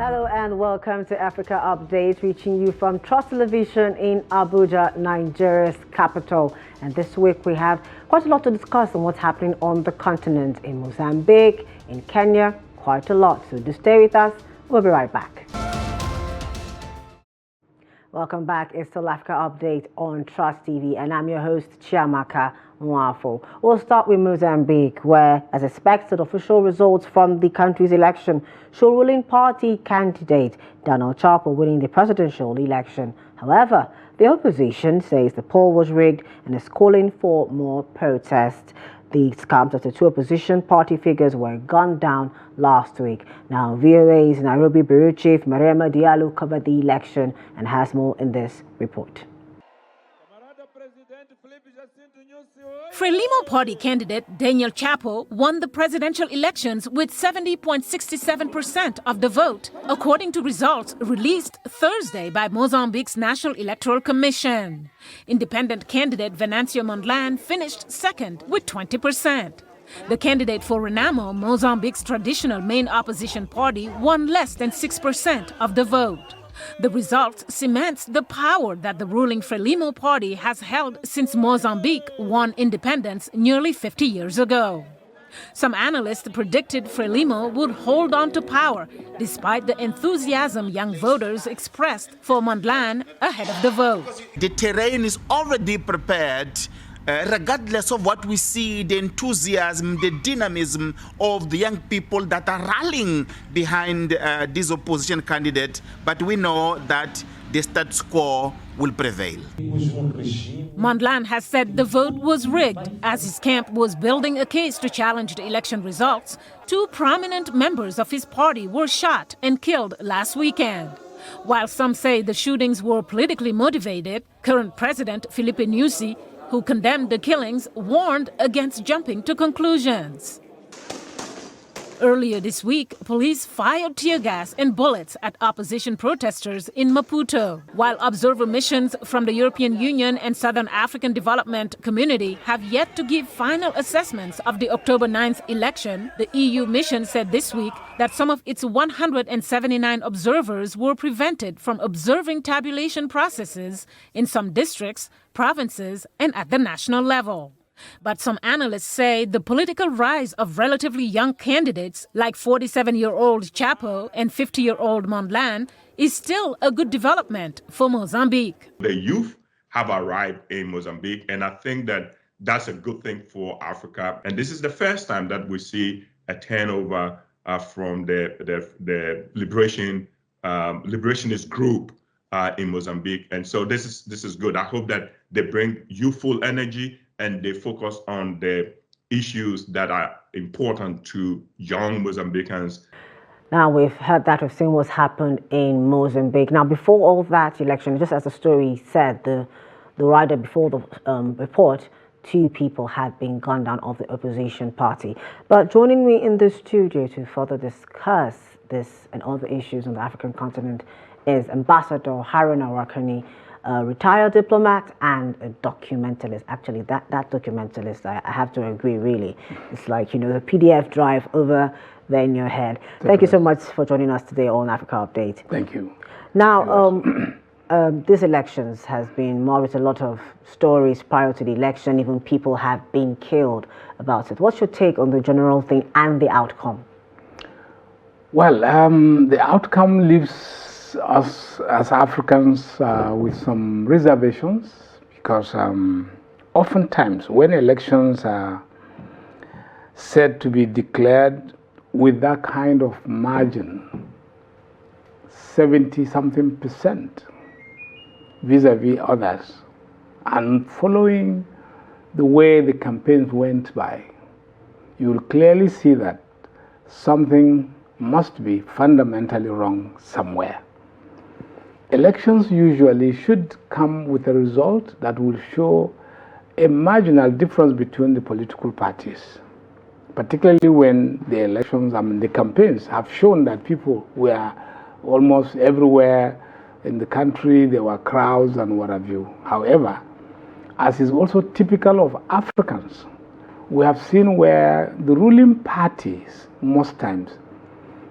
Hello and welcome to Africa Update, reaching you from Trust Television in Abuja, Nigeria's capital. And this week we have quite a lot to discuss on what's happening on the continent, in Mozambique, in Kenya, quite a lot. So do stay with us. We'll be right back. Welcome back. It's still Africa Update on Trust TV, and I'm your host, Chiamaka Mwafo. We'll start with Mozambique, where, as expected, official results from the country's election show ruling party candidate Donald Chapo winning the presidential election. However, the opposition says the poll was rigged and is calling for more protests. These comes after two opposition party figures were gunned down last week. Now, VOA's Nairobi Bureau Chief Mariama Diallo covered the election and has more in this report. Frelimo Party candidate Daniel Chapo won the presidential elections with 70.67% of the vote, according to results released Thursday by Mozambique's National Electoral Commission. Independent candidate Venancio Mondlane finished second with 20%. The candidate for Renamo, Mozambique's traditional main opposition party, won less than 6% of the vote. The result cements the power that the ruling Frelimo party has held since Mozambique won independence nearly 50 years ago. Some analysts predicted Frelimo would hold on to power, despite the enthusiasm young voters expressed for Mondlane ahead of the vote. The terrain is already prepared. Regardless of what we see, the enthusiasm, the dynamism of the young people that are rallying behind this opposition candidate, but we know that the status quo will prevail. Mondlane has said the vote was rigged. As his camp was building a case to challenge the election results, two prominent members of his party were shot and killed last weekend. While some say the shootings were politically motivated, current President Filipe Nyusi, who condemned the killings, warned against jumping to conclusions. Earlier this week, police fired tear gas and bullets at opposition protesters in Maputo. While observer missions from the European Union and Southern African Development Community have yet to give final assessments of the October 9th election, the EU mission said this week that some of its 179 observers were prevented from observing tabulation processes in some districts, provinces, and at the national level. But some analysts say the political rise of relatively young candidates like 47-year-old Chapo and 50-year-old Mondlane is still a good development for Mozambique. The youth have arrived in Mozambique, and I think that that's a good thing for Africa. And this is the first time that we see a turnover from the liberationist group in Mozambique. And so this is good. I hope that they bring youthful energy and they focus on the issues that are important to young Mozambicans. Now, we've heard that, we've seen what's happened in Mozambique. Now, before all that election, just as the story said, the rider before the report, two people had been gunned down of the opposition party. But joining me in the studio to further discuss this and other issues on the African continent is Ambassador Haruna Wakani, a retired diplomat and a documentalist. Actually, that documentalist, I have to agree, really. It's like, you know, the PDF drive over there in your head. Thank you so much for joining us today on Africa Update. Thank you. Now, these elections has been marred with a lot of stories prior to the election. Even people have been killed about it. What's your take on the general thing and the outcome? Well, the outcome leaves us as Africans with some reservations, because oftentimes when elections are said to be declared with that kind of margin, 70-something% vis-a-vis others, and following the way the campaigns went by, you will clearly see that something must be fundamentally wrong somewhere. Elections usually should come with a result that will show a marginal difference between the political parties, particularly when the elections, the campaigns have shown that people were almost everywhere in the country, there were crowds and what have you. However, as is also typical of Africans, we have seen where the ruling parties most times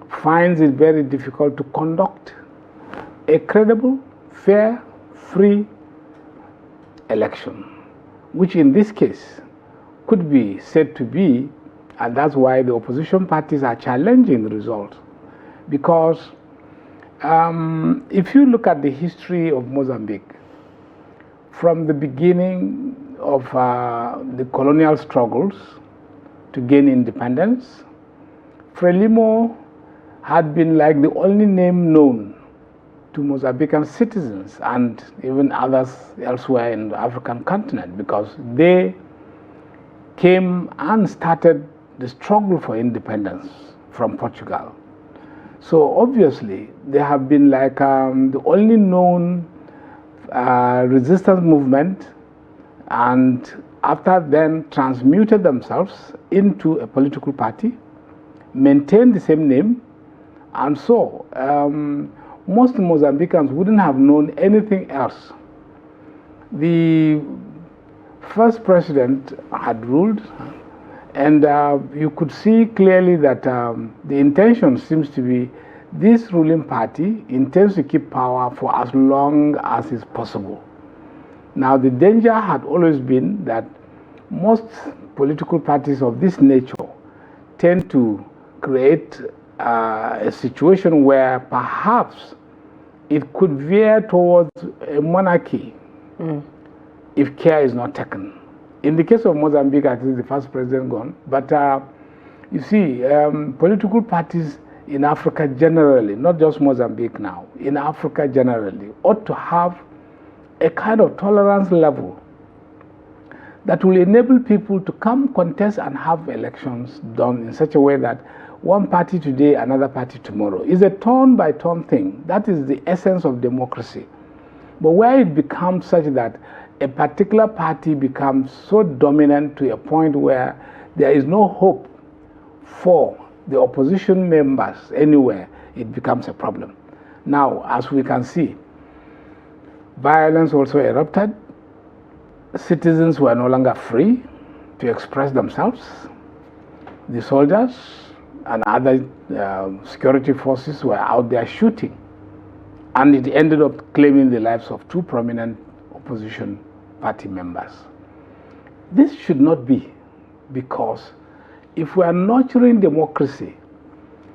finds it very difficult to conduct a credible, fair, free election, which in this case could be said to be, and that's why the opposition parties are challenging the result. Because if you look at the history of Mozambique, from the beginning of the colonial struggles to gain independence, Frelimo had been like the only name known to Mozambican citizens and even others elsewhere in the African continent, because they came and started the struggle for independence from Portugal. So obviously they have been like the only known resistance movement, and after then transmuted themselves into a political party, maintained the same name, and so most Mozambicans wouldn't have known anything else. The first president had ruled, and you could see clearly that the intention seems to be this ruling party intends to keep power for as long as is possible. Now, the danger had always been that most political parties of this nature tend to create a situation where perhaps it could veer towards a monarchy if care is not taken. In the case of Mozambique, I think the first president gone, but you see, political parties in Africa generally, not just Mozambique now, in Africa generally, ought to have a kind of tolerance level that will enable people to come contest and have elections done in such a way that one party today, another party tomorrow. It's a turn-by-turn thing. That is the essence of democracy. But where it becomes such that a particular party becomes so dominant to a point where there is no hope for the opposition members anywhere, it becomes a problem. Now, as we can see, violence also erupted. Citizens were no longer free to express themselves. The soldiers and other security forces were out there shooting, and it ended up claiming the lives of two prominent opposition party members. This should not be, because if we are nurturing democracy,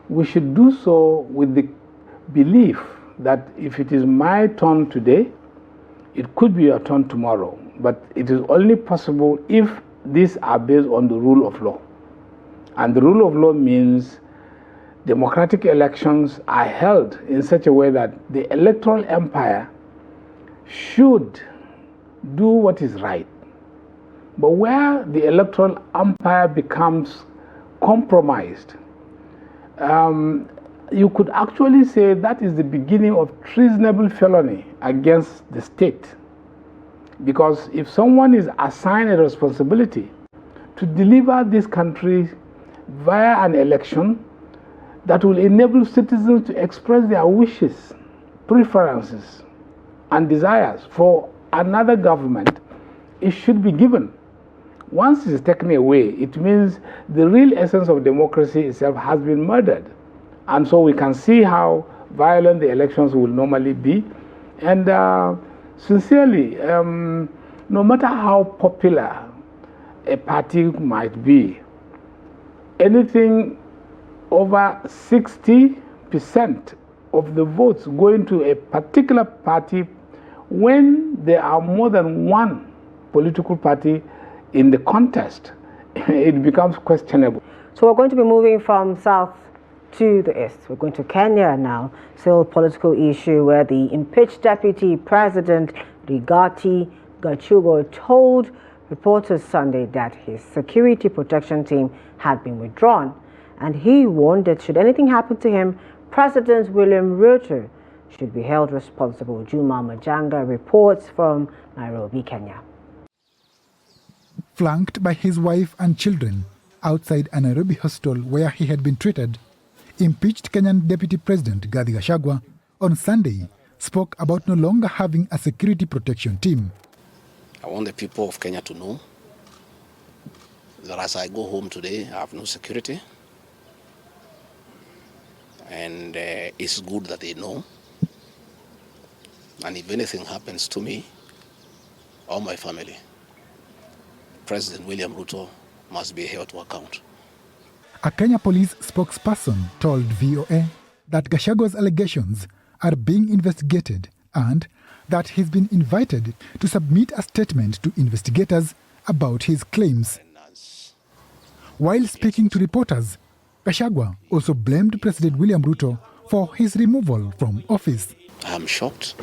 we should do so with the belief that if it is my turn today, it could be your turn tomorrow. But it is only possible if these are based on the rule of law. And the rule of law means democratic elections are held in such a way that the electoral empire should do what is right. But where the electoral empire becomes compromised, you could actually say that is the beginning of treasonable felony against the state. Because if someone is assigned a responsibility to deliver this country via an election that will enable citizens to express their wishes, preferences, and desires for another government, it should be given. Once it is taken away, it means the real essence of democracy itself has been murdered. And so we can see how violent the elections will normally be. And sincerely, no matter how popular a party might be, anything over 60% of the votes going to a particular party, when there are more than one political party in the contest, it becomes questionable. So we're going to be moving from south to the east. We're going to Kenya now. Still a political issue where the impeached deputy president Rigathi Gachagua told reporters Sunday that his security protection team had been withdrawn, and he warned that should anything happen to him, President William Ruto should be held responsible. Juma Majanga reports from Nairobi, Kenya. Flanked by his wife and children outside a Nairobi hostel where he had been treated, impeached Kenyan Deputy President Rigathi Gachagua on Sunday spoke about no longer having a security protection team. I want the people of Kenya to know that as I go home today, I have no security. and it's good that they know. And if anything happens to me or my family, President William Ruto must be held to account. A Kenya police spokesperson told VOA that Gachagwa's allegations are being investigated and that he's been invited to submit a statement to investigators about his claims. While speaking to reporters, Gachagua also blamed President William Ruto for his removal from office. I am shocked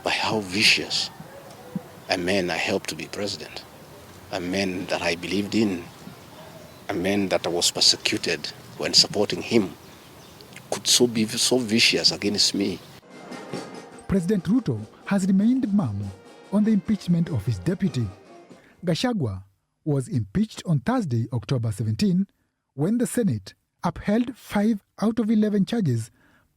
by how vicious a man I helped to be president, a man that I believed in, a man that I was persecuted when supporting him, could be so vicious against me. President Ruto has remained mum on the impeachment of his deputy. Gachagua was impeached on Thursday, October 17, when the Senate upheld 5 out of 11 charges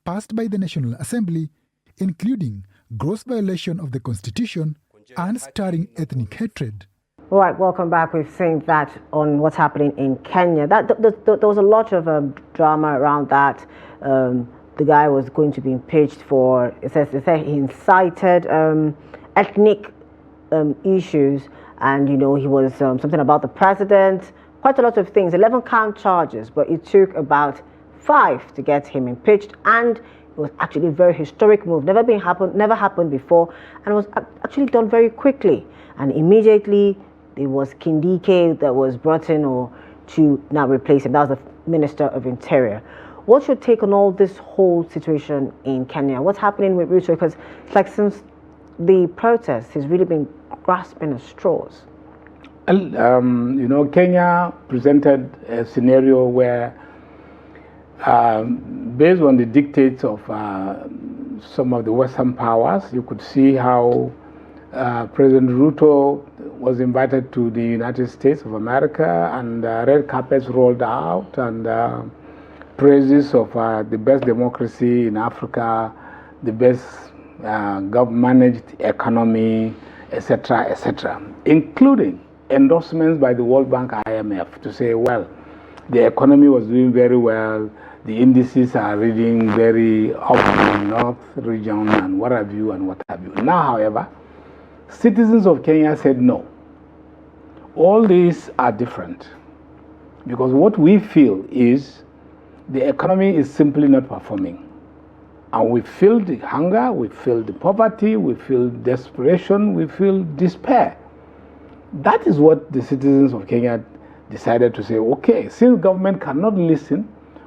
passed by the National Assembly, including gross violation of the Constitution and stirring ethnic hatred. All right, welcome back. We've seen that on what's happening in Kenya. There was a lot of drama around that. The guy was going to be impeached for, it says he incited ethnic issues, and he was something about the president, quite a lot of things, 11 count charges, but it took about 5 to get him impeached, and it was actually a very historic move, never happened before, and was actually done very quickly. And immediately there was Kindike that was brought in to now replace him. That was the Minister of Interior. What's your take on all this whole situation in Kenya? What's happening with Ruto? Because it's like since the protests, he's really been grasping at straws. Kenya presented a scenario where, based on the dictates of some of the Western powers, you could see how President Ruto was invited to the United States of America, and red carpets rolled out, and praises of the best democracy in Africa, the best government-managed economy, etc., etc., including endorsements by the World Bank, IMF, to say, well, the economy was doing very well, the indices are reading very up in the North region, and what have you, and what have you. Now, however, citizens of Kenya said no. All these are different, because what we feel is the economy is simply not performing. And we feel the hunger, we feel the poverty, we feel desperation, we feel despair. That is what the citizens of Kenya decided to say, okay, since government cannot listen,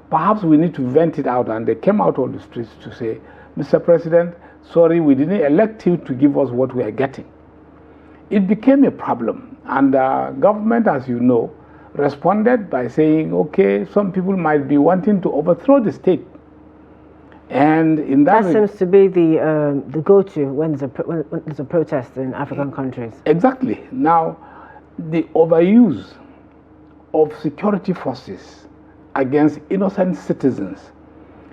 perhaps we need to vent it out. And they came out on the streets to say, Mr. President, sorry, we didn't elect you to give us what we are getting. It became a problem. And government, as you know, responded by saying, okay, some people might be wanting to overthrow the state. And in that seems to be the go-to when there's a protest in African countries. Exactly. Now, the overuse of security forces against innocent citizens,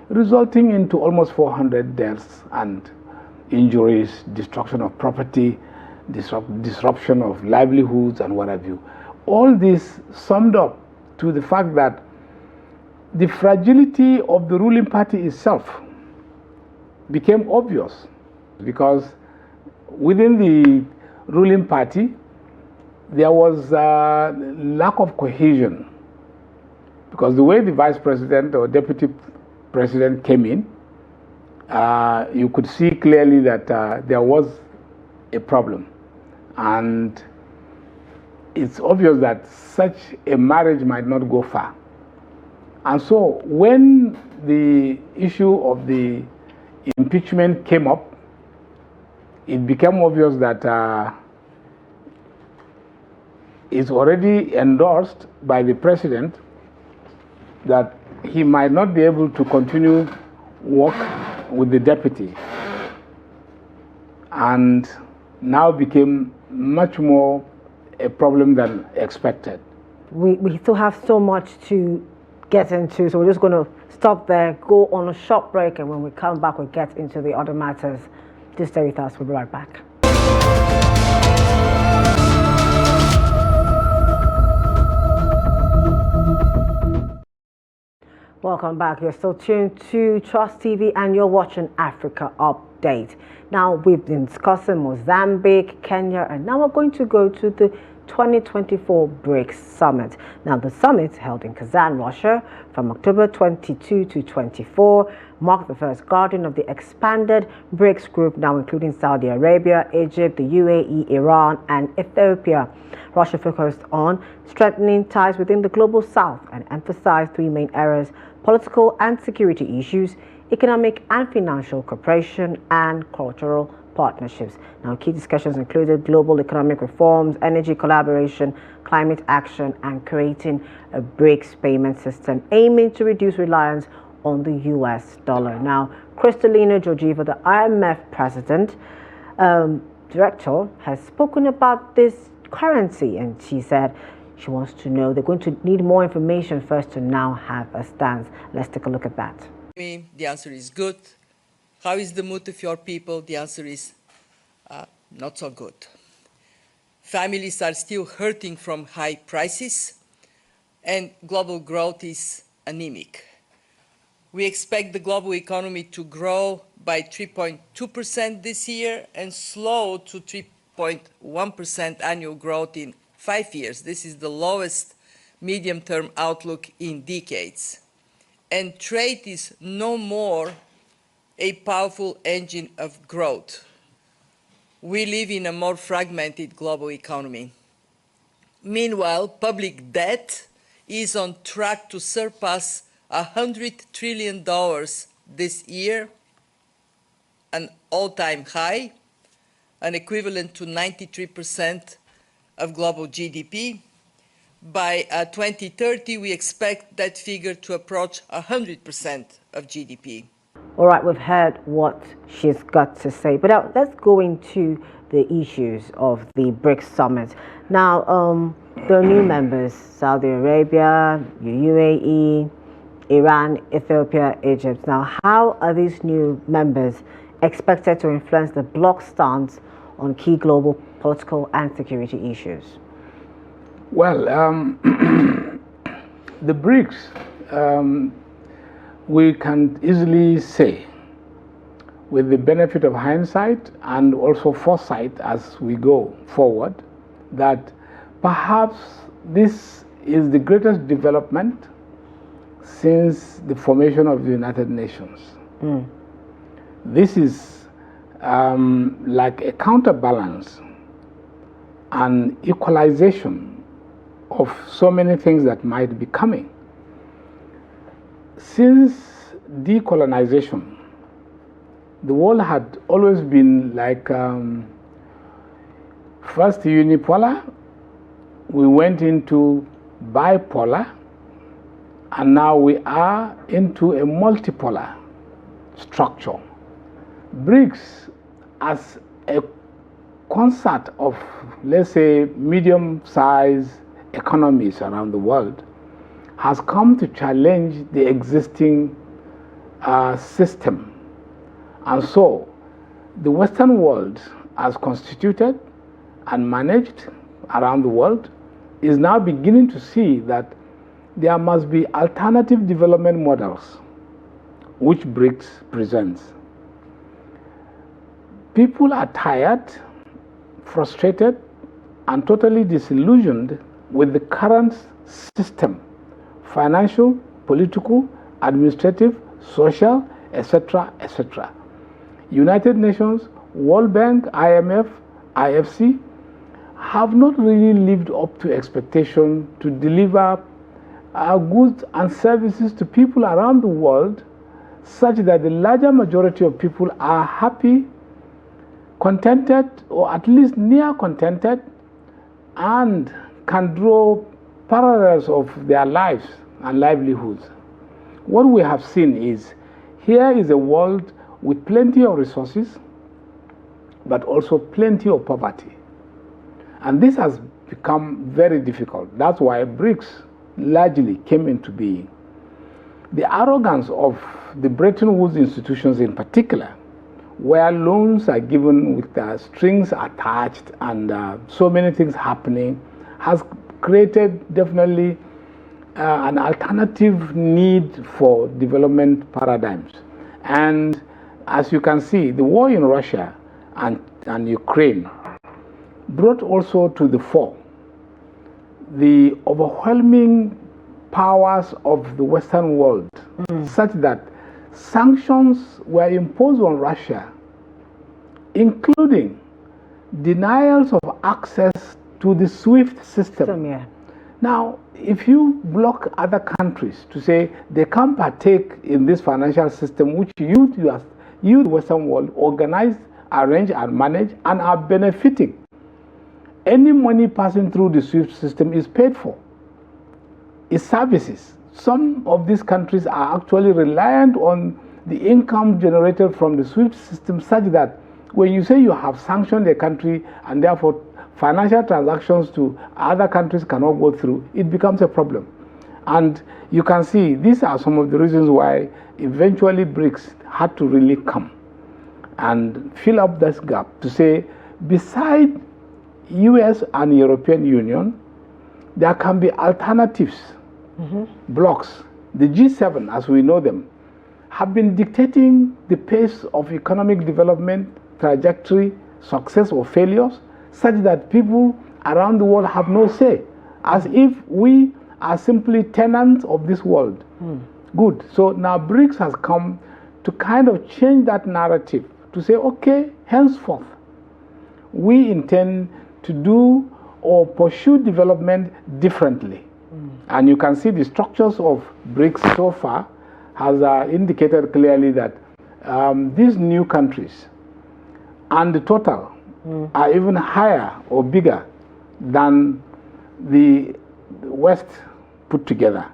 resulting into almost 400 deaths and injuries, destruction of property, disruption of livelihoods, and what have you. All this summed up to the fact that the fragility of the ruling party itself became obvious, because within the ruling party there was a lack of cohesion, because the way the vice president or deputy president came in, you could see clearly that there was a problem, and it's obvious that such a marriage might not go far. And so when the issue of the impeachment came up, it became obvious that it's already endorsed by the president that he might not be able to continue work with the deputy, and now became much more a problem than expected. We still have so much to get into, so we're just going to stop there, go on a short break, and when we come back, we'll get into the other matters. Just stay with us. We'll be right back. Welcome back. You're still tuned to Trust TV and you're watching Africa Update. Now, we've been discussing Mozambique, Kenya, and now we're going to go to the 2024 BRICS Summit. Now, the summit held in Kazan, Russia from October 22 to 24 marked the first gathering of the expanded BRICS group, now including Saudi Arabia, Egypt, the UAE, Iran, and Ethiopia. Russia focused on strengthening ties within the global south and emphasized three main areas: political and security issues, economic and financial cooperation, and cultural partnerships. Now, key discussions included global economic reforms, energy collaboration, climate action, and creating a BRICS payment system aiming to reduce reliance on the US dollar. Now, Kristalina Georgieva, the IMF president, director, has spoken about this currency, and she said she wants to know they're going to need more information first to now have a stance. Let's take a look at that. The answer is good. How is the mood of your people? The answer is not so good. Families are still hurting from high prices, and global growth is anemic. We expect the global economy to grow by 3.2% this year and slow to 3.1% annual growth in 5 years. This is the lowest medium-term outlook in decades. And trade is no more a powerful engine of growth. We live in a more fragmented global economy. Meanwhile, public debt is on track to surpass $100 trillion this year, an all-time high, an equivalent to 93% of global GDP. By 2030, we expect that figure to approach 100% of GDP. All right, we've heard what she's got to say, but now let's go into the issues of the BRICS Summit. Now, there are new members: Saudi Arabia, UAE, Iran, Ethiopia, Egypt. Now, how are these new members expected to influence the bloc stance on key global political and security issues? Well, the BRICS, we can easily say, with the benefit of hindsight and also foresight as we go forward, that perhaps this is the greatest development since the formation of the United Nations. This is like a counterbalance and equalization of so many things that might be coming. Since decolonization, the world had always been like first unipolar, we went into bipolar, and now we are into a multipolar structure. BRICS, as a concert of, let's say, medium-sized economies around the world, has come to challenge the existing system. And so the Western world, as constituted and managed around the world, is now beginning to see that there must be alternative development models which BRICS presents. People are tired, frustrated, and totally disillusioned with the current system: financial, political, administrative, social, etc., etc. United Nations, World Bank, IMF, IFC have not really lived up to expectation to deliver goods and services to people around the world such that the larger majority of people are happy, contented, or at least near contented, and can draw parallels of their lives and livelihoods. What we have seen is, here is a world with plenty of resources, but also plenty of poverty. And this has become very difficult. That's why BRICS largely came into being. The arrogance of the Bretton Woods institutions in particular, where loans are given with strings attached and so many things happening, has created definitely an alternative need for development paradigms. And as you can see, the war in Russia and Ukraine brought also to the fore the overwhelming powers of the Western world, such that sanctions were imposed on Russia, including denials of access to the SWIFT system. Now, if you block other countries to say they can't partake in this financial system, which you the Western world, organize, arrange, and manage, and are benefiting, any money passing through the SWIFT system is paid for. It's services. Some of these countries are actually reliant on the income generated from the SWIFT system, such that when you say you have sanctioned a country and therefore financial transactions to other countries cannot go through, it becomes a problem. And you can see these are some of the reasons why eventually BRICS had to really come and fill up this gap to say, beside US and European Union, there can be alternatives. Blocks. The G7, as we know them, have been dictating the pace of economic development, trajectory, success or failures, such that people around the world have no say, as if we are simply tenants of this world. Good. So now BRICS has come to kind of change that narrative, to say, okay, henceforth, we intend to do or pursue development differently. And you can see the structures of BRICS so far has indicated clearly that these new countries and the total are even higher or bigger than the West put together.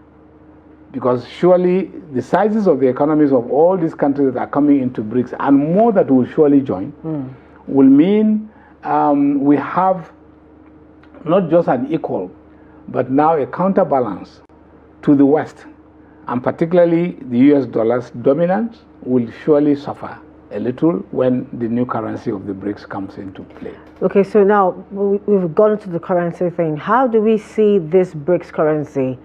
Because surely the sizes of the economies of all these countries that are coming into BRICS, and more that will surely join, will mean we have not just an equal, but now a counterbalance to the West, and particularly the US dollar's dominance will surely suffer a little when the new currency of the BRICS comes into play. Okay, so now we've gone to the currency thing. How do we see this BRICS currency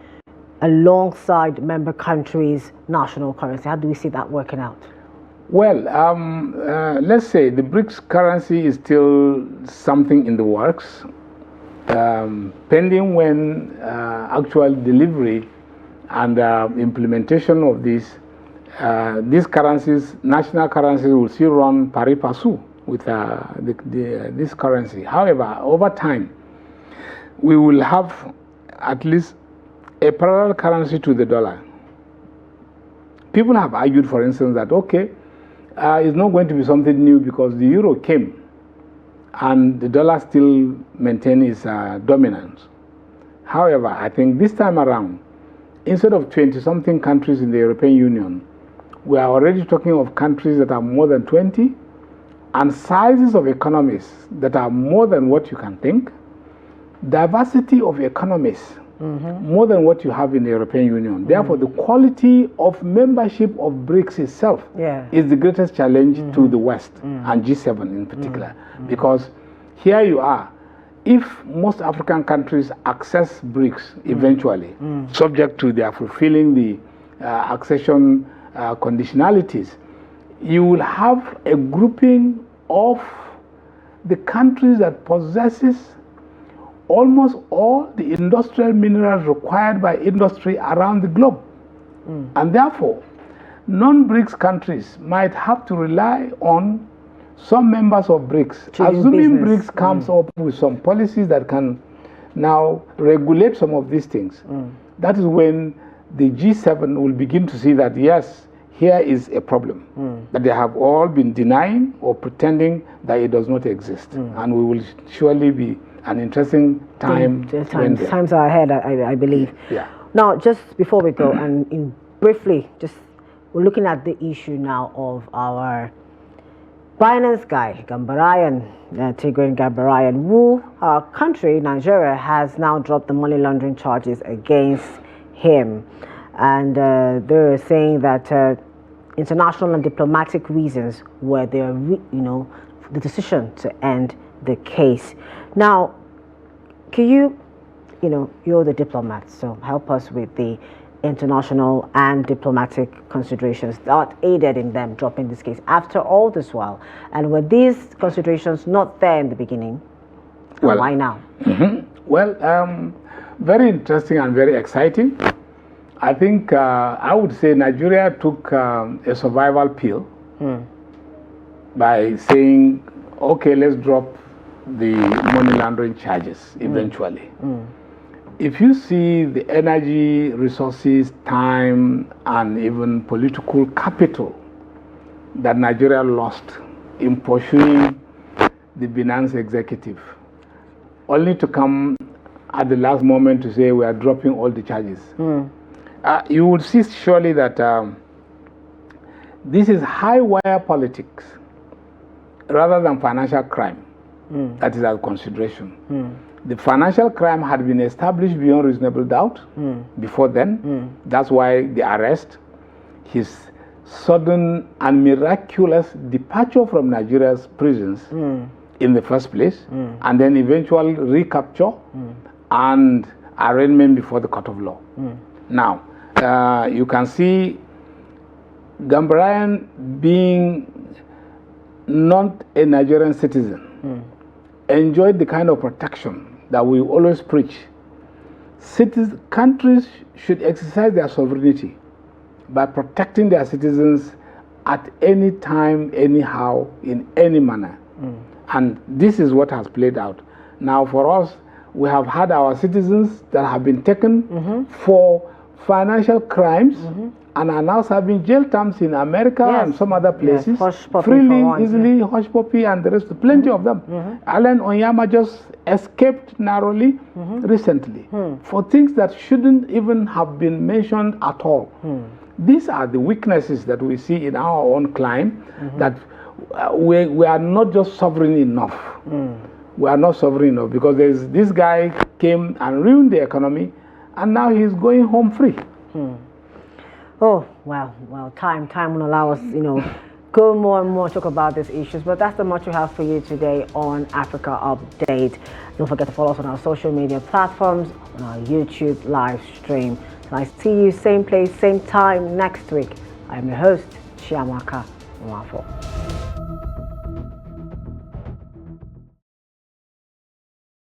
alongside member countries' national currency? How do we see that working out? Well, let's say the BRICS currency is still something in the works. Pending when actual delivery and implementation of these currencies, national currencies, will still run pari passu with this currency. However, over time, we will have at least a parallel currency to the dollar. People have argued, for instance, that okay, it's not going to be something new because the euro came and the dollar still maintains its dominance. However, I think this time around, instead of 20-something countries in the European Union, we are already talking of countries that are more than 20 and sizes of economies that are more than what you can think, diversity of economies, more than what you have in the European Union. Therefore, the quality of membership of BRICS itself is the greatest challenge to the West and G7 in particular. Because here you are, if most African countries access BRICS eventually, subject to their fulfilling the accession conditionalities, you will have a grouping of the countries that possesses almost all the industrial minerals required by industry around the globe. And therefore, non-BRICS countries might have to rely on some members of BRICS, assuming BRICS comes up with some policies that can now regulate some of these things. That is when the G7 will begin to see that, yes, here is a problem, that they have all been denying or pretending that it does not exist. And we will surely be an interesting time. Times are ahead, I believe. Now, just before we go, and briefly, we're looking at the issue now of our finance guy, Gambarayan, Tigran Gambarayan, who our country, Nigeria, has now dropped the money laundering charges against him. And they're saying that international and diplomatic reasons were the decision to end the case. Now, can you you're the diplomat, so help us with the international and diplomatic considerations that aided in them dropping this case after all this while. And were these considerations not there in the beginning? Well, why now? Well, very interesting and very exciting. I think I would say Nigeria took a survival pill by saying, okay, let's drop the money laundering charges eventually. If you see the energy, resources, time, and even political capital that Nigeria lost in pursuing the Binance executive, only to come at the last moment to say we are dropping all the charges. You will see surely that this is high wire politics rather than financial crime. That is our consideration. The financial crime had been established beyond reasonable doubt before then. That's why the arrest, his sudden and miraculous departure from Nigeria's prisons in the first place, and then eventual recapture and arraignment before the court of law. Now, you can see Gambaryan being not a Nigerian citizen, enjoyed the kind of protection that we always preach. Countries should exercise their sovereignty by protecting their citizens at any time, anyhow, in any manner. And this is what has played out. Now for us, we have had our citizens that have been taken for financial crimes and are now serving jail terms in America and some other places, freely, easily, hush puppy and the rest, plenty of them. Alan Onyama just escaped narrowly recently for things that shouldn't even have been mentioned at all. These are the weaknesses that we see in our own climb, that we are not just sovereign enough. We are not sovereign enough because this guy came and ruined the economy, and now he's going home free. Oh, well, time will allow us, go more and more talk about these issues, but that's the much we have for you today on Africa Update. Don't forget to follow us on our social media platforms, on our YouTube live stream. So I see you same place, same time next week. I'm your host, Chiamaka Mwafo.